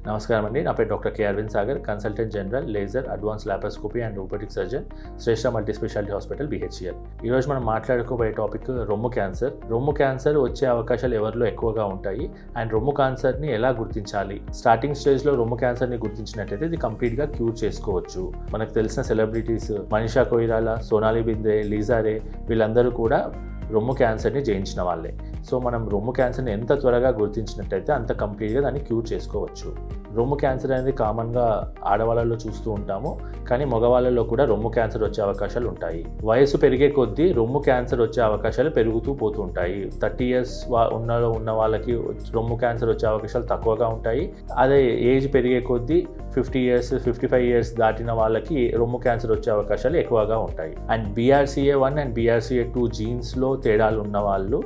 నమస్కారం అండి, నా పేరు doctor K Aravind Sagar, consultant general laser advance laparoscopy and robotic surgeon, Shreshta multi speciality hospital BHCL. ఈరోజు మనం మాట్లాడుకోబోయే టాపిక్ రొమ్ము క్యాన్సర్. రొమ్ము క్యాన్సర్ వచ్చే అవకాశాలు ఎవరిలో ఎక్కువగా ఉంటాయి అండ్ రొమ్ము క్యాన్సర్ని ఎలా గుర్తించాలి. స్టార్టింగ్ స్టేజ్లో రొమ్ము క్యాన్సర్ని గుర్తించినట్టయితే ఇది కంప్లీట్గా క్యూర్ చేసుకోవచ్చు. మనకు తెలిసిన సెలబ్రిటీస్ మనీషా కొయిరాలా, సోనాలి బింద్రే, లీజా రే వీళ్ళందరూ కూడా రొమ్ము క్యాన్సర్ని జయించిన వాళ్ళే. సో మనం రొమ్ము క్యాన్సర్ని ఎంత త్వరగా గుర్తించినట్టయితే అంత కంప్లీట్గా దాన్ని క్యూర్ చేసుకోవచ్చు. రొమ్ము క్యాన్సర్ అనేది కామన్గా ఆడవాళ్ళలో చూస్తూ ఉంటాము, కానీ మగవాళ్ళలో కూడా రొమ్ము క్యాన్సర్ వచ్చే అవకాశాలు ఉంటాయి. వయసు పెరిగే కొద్దీ రొమ్ము క్యాన్సర్ వచ్చే అవకాశాలు పెరుగుతూ పోతూ ఉంటాయి. 30 years ఉన్న వాళ్ళకి రొమ్ము క్యాన్సర్ వచ్చే అవకాశాలు తక్కువగా ఉంటాయి. అదే ఏజ్ పెరిగే కొద్దీ 50 years 55 years దాటిన వాళ్ళకి రొమ్ము క్యాన్సర్ వచ్చే అవకాశాలు ఎక్కువగా ఉంటాయి. అండ్ BRCA1 అండ్ BRCA2 జీన్స్లో తేడాలు ఉన్న వాళ్ళు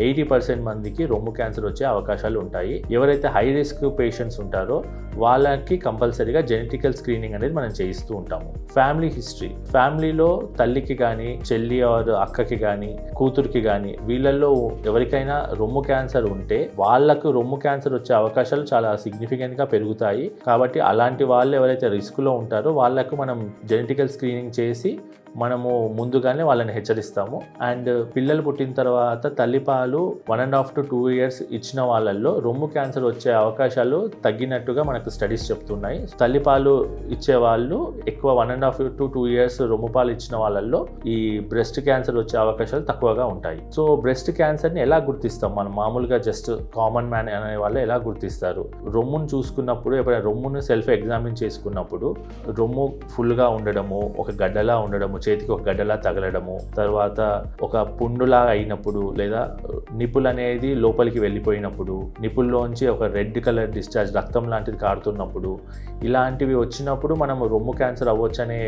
80% మందికి రొమ్ము క్యాన్సర్ వచ్చే అవకాశాలు ఉంటాయి. ఎవరైతే హై రిస్క్ పేషెంట్స్ ఉంటారో వాళ్ళకి కంపల్సరీగా జెనెటికల్ స్క్రీనింగ్ అనేది మనం చేయిస్తూ ఉంటాము. ఫ్యామిలీ హిస్టరీ, ఫ్యామిలీలో తల్లికి కానీ చెల్లి ఆర్ అక్కకి కానీ కూతురికి కానీ వీళ్ళల్లో ఎవరికైనా రొమ్ము క్యాన్సర్ ఉంటే వాళ్ళకు రొమ్ము క్యాన్సర్ వచ్చే అవకాశాలు చాలా సిగ్నిఫికెంట్గా పెరుగుతాయి. కాబట్టి అలాంటి వాళ్ళు ఎవరైతే రిస్క్లో ఉంటారో వాళ్ళకు మనం జెనెటికల్ స్క్రీనింగ్ చేసి మనము ముందుగానే వాళ్ళని హెచ్చరిస్తాము. అండ్ పిల్లలు పుట్టిన తర్వాత తల్లిపాలు 1.5 to 2 years ఇచ్చిన వాళ్ళల్లో రొమ్ము క్యాన్సర్ వచ్చే అవకాశాలు తగ్గినట్టుగా మనకు స్టడీస్ చెప్తున్నాయి. తల్లిపాలు ఇచ్చే వాళ్ళు ఎక్కువ 1.5 to 2 years రొమ్ము పాలు ఇచ్చిన వాళ్ళల్లో ఈ బ్రెస్ట్ క్యాన్సర్ వచ్చే అవకాశాలు తక్కువగా ఉంటాయి. సో బ్రెస్ట్ క్యాన్సర్ని ఎలా గుర్తిస్తాం? మనం మామూలుగా జస్ట్ కామన్ మ్యాన్ అనే వాళ్ళు ఎలా గుర్తిస్తారు? రొమ్మును చూసుకున్నప్పుడు, ఎప్పుడైనా రొమ్మును సెల్ఫ్ ఎగ్జామిన్ చేసుకున్నప్పుడు రొమ్ము ఫుల్గా ఉండడము, ఒక గడ్డలా ఉండడము, చేతికి ఒక గడ్డలా తగలడము, తర్వాత ఒక పుండులా అయినప్పుడు లేదా నిపుల్ అనేది లోపలికి వెళ్ళిపోయినప్పుడు, నిపుల్లోంచి ఒక రెడ్ కలర్ డిశ్చార్జ్ రక్తం లాంటిది కారుతున్నప్పుడు, ఇలాంటివి వచ్చినప్పుడు మనము రొమ్ము క్యాన్సర్ అవ్వచ్చనే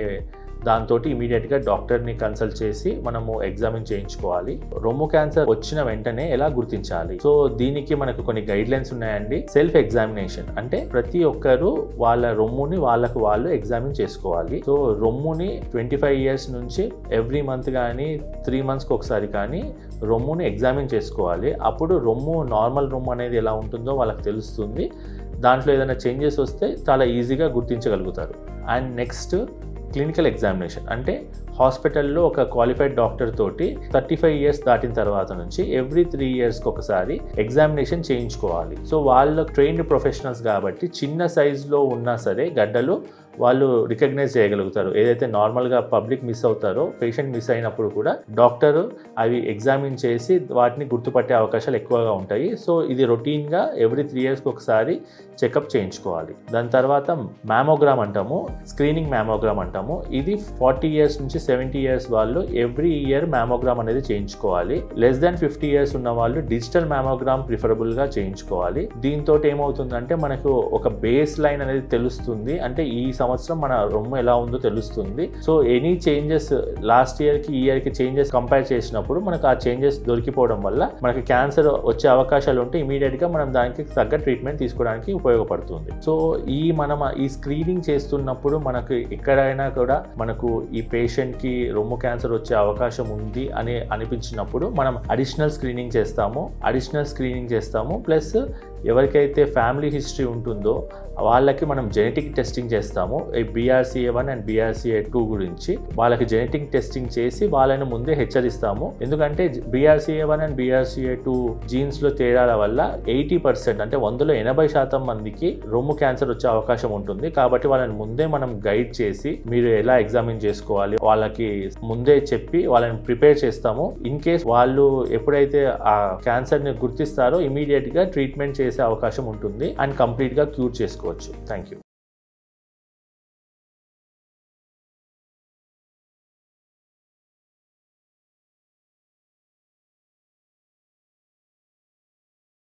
దాంతో ఇమీడియట్గా డాక్టర్ని కన్సల్ట్ చేసి మనము ఎగ్జామిన్ చేయించుకోవాలి. రొమ్ము క్యాన్సర్ వచ్చిన వెంటనే ఎలా గుర్తించాలి? సో దీనికి మనకు కొన్ని గైడ్ లైన్స్ ఉన్నాయండి. సెల్ఫ్ ఎగ్జామినేషన్ అంటే ప్రతి ఒక్కరు వాళ్ళ రొమ్ముని వాళ్ళకు వాళ్ళు ఎగ్జామిన్ చేసుకోవాలి. సో రొమ్ముని 25 years నుంచి ఎవ్రీ మంత్ కానీ 3 monthsకి ఒకసారి కానీ రొమ్ముని ఎగ్జామిన్ చేసుకోవాలి. అప్పుడు రొమ్ము నార్మల్ రొమ్ము అనేది ఎలా ఉంటుందో వాళ్ళకి తెలుస్తుంది. దాంట్లో ఏదైనా చేంజెస్ వస్తే చాలా ఈజీగా గుర్తించగలుగుతారు. అండ్ నెక్స్ట్ క్లినికల్ ఎగ్జామినేషన్ అంటే హాస్పిటల్లో ఒక క్వాలిఫైడ్ డాక్టర్ తోటి 35 years దాటిన తర్వాత నుంచి ఎవ్రీ 3 yearsకి ఒకసారి ఎగ్జామినేషన్ చేయించుకోవాలి. సో వాళ్ళు ట్రైన్డ్ ప్రొఫెషనల్స్ కాబట్టి చిన్న సైజులో ఉన్నా సరే గడ్డలు వాళ్ళు రికగ్నైజ్ చేయగలుగుతారు. ఏదైతే నార్మల్గా పబ్లిక్ మిస్ అవుతారో, పేషెంట్ మిస్ అయినప్పుడు కూడా డాక్టరు అవి ఎగ్జామిన్ చేసి వాటిని గుర్తుపట్టే అవకాశాలు ఎక్కువగా ఉంటాయి. సో ఇది రొటీన్గా ఎవ్రీ 3 yearsకి ఒకసారి చెకప్ చేయించుకోవాలి. దాని తర్వాత మ్యామోగ్రామ్ అంటాము, స్క్రీనింగ్ మ్యామోగ్రామ్ అంటాము. ఇది 40 years నుంచి 70 years వాళ్ళు ఎవ్రీ ఇయర్ మ్యామోగ్రామ్ అనేది చేయించుకోవాలి. లెస్ దాన్ 50 years ఉన్న వాళ్ళు డిజిటల్ మ్యామోగ్రామ్ ప్రిఫరబుల్గా చేయించుకోవాలి. దీంతో ఏమవుతుందంటే మనకు ఒక బేస్ లైన్ అనేది తెలుస్తుంది. అంటే ఈ సంవత్సరం మన రొమ్ము ఎలా ఉందో తెలుస్తుంది. సో ఎనీ చేంజెస్ లాస్ట్ ఇయర్కి ఈ ఇయర్కి చేంజెస్ కంపేర్ చేసినప్పుడు మనకు ఆ చేంజెస్ దొరికిపోవడం వల్ల మనకి క్యాన్సర్ వచ్చే అవకాశాలు ఉంటే ఇమీడియట్గా మనం దానికి తగ్గ ట్రీట్మెంట్ తీసుకోవడానికి ఉపయోగపడుతుంది. సో మనం ఈ స్క్రీనింగ్ చేస్తున్నప్పుడు మనకు ఎక్కడైనా కూడా మనకు ఈ పేషెంట్కి రొమ్ము క్యాన్సర్ వచ్చే అవకాశం ఉంది అని అనిపించినప్పుడు మనం అడిషనల్ స్క్రీనింగ్ చేస్తాము. ప్లస్ ఎవరికైతే ఫ్యామిలీ హిస్టరీ ఉంటుందో వాళ్ళకి మనం జెనెటిక్ టెస్టింగ్ చేస్తాము. ఈ BRCA1 అండ్ BRCA2 గురించి వాళ్ళకి జెనెటిక్ టెస్టింగ్ చేసి వాళ్ళని ముందే హెచ్చరిస్తాము. ఎందుకంటే BRCA1 అండ్ BRCA2 జీన్స్లో తేడాల వల్ల 80% అంటే 100లో 80% మందికి రొమ్ము క్యాన్సర్ వచ్చే అవకాశం ఉంటుంది. కాబట్టి వాళ్ళని ముందే మనం గైడ్ చేసి మీరు ఎలా ఎగ్జామిన్ చేసుకోవాలి వాళ్ళకి ముందే చెప్పి వాళ్ళని ప్రిపేర్ చేస్తాము. ఇన్ కేస్ వాళ్ళు ఎప్పుడైతే ఆ క్యాన్సర్ని గుర్తిస్తారో ఇమీడియట్గా ట్రీట్మెంట్ చేసే అవకాశం ఉంటుంది అండ్ కంప్లీట్గా క్యూర్ చేసుకోవచ్చు. Thank you.